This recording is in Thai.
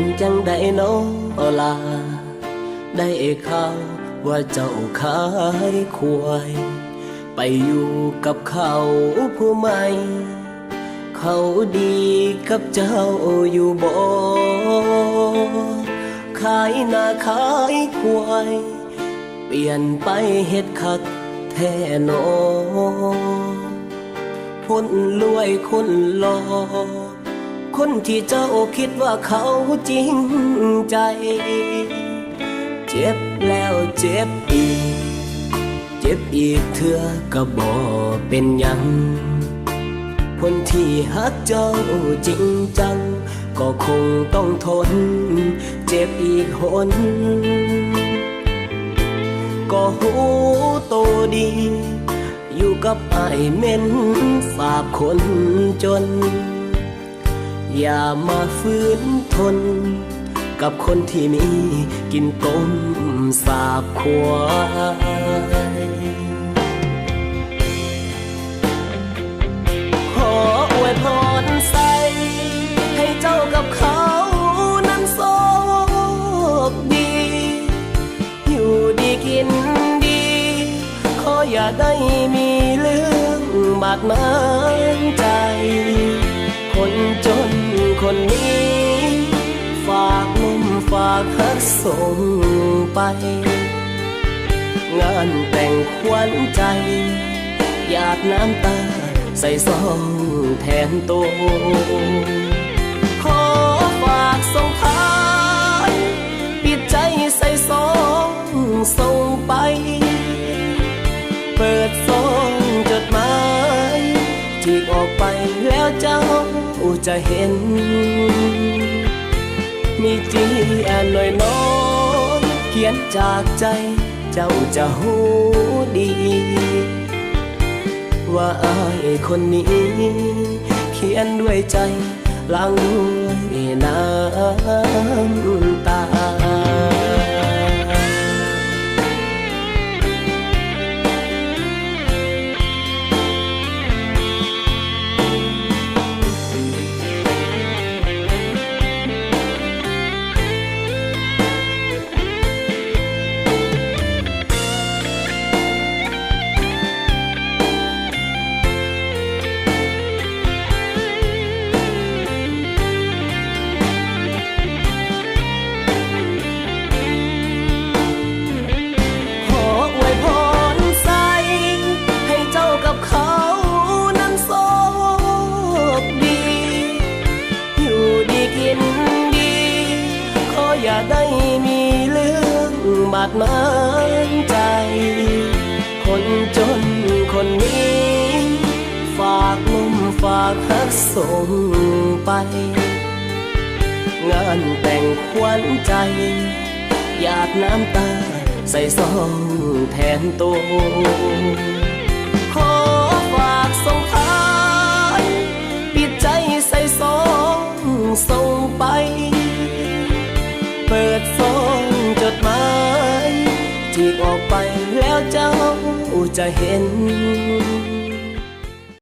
เป็นจังใดน้อลาได้ข่าวว่าเจ้าขายควายไปอยู่กับเขาผู้ใหม่เขาดีกับเจ้าอยู่บ่ขายหน้าขายควายเปลี่ยนไปเฮ็ดคักแท้หนอคนรวยคนหล่อคนที่เจ้าคิดว่าเขาจริงใจเจ็บแล้วเจ็บอีกเจ็บอีกเถื่อก็บ่เป็นหยังคนที่ฮักเจ้าจริงจังก็คงต้องทนเจ็บอีกหนก็หูโตดีอยู่กับอ้ายเม้นฝากคนจนอย่ามาฝืนทนกับคนที่มีกินต้มสาบควายขออวยพรใส่ให้เจ้ากับเขานั้นโชคดีอยู่ดีกินดีขออย่าได้มีเรื่องบาดหมางใจคนจนคนนี้ฝากนุ่มฝากฮักส่งไปงานแต่งขวัญใจหยาดน้ำตาใส่ซองแทนตัวขอฝากส่งท้ายปิดใจใส่ซองส่งไปเปิดซองจดหมายที่ออกไปแล้วเจ้าจะเห็นมีจีอ่านหน่อยน้อยเขียนจากใจเจ้าจะหูดีว่าอ้ายคนนี้เขียนด้วยใจล้างด้วยน้ำตาอย่าได้มีเรื่องบาดหมางใจคนจนคนนี้ฝากนุ่มฝากฮักส่งไปงานแต่งขวัญใจหยาดน้ำตาใส่ซองแทนตัวขอฝากส่งท้ายปิดใจใส่ซองส่งไปเปิดซองจดหมายที่ออกไปแล้วเจ้าจะเห็น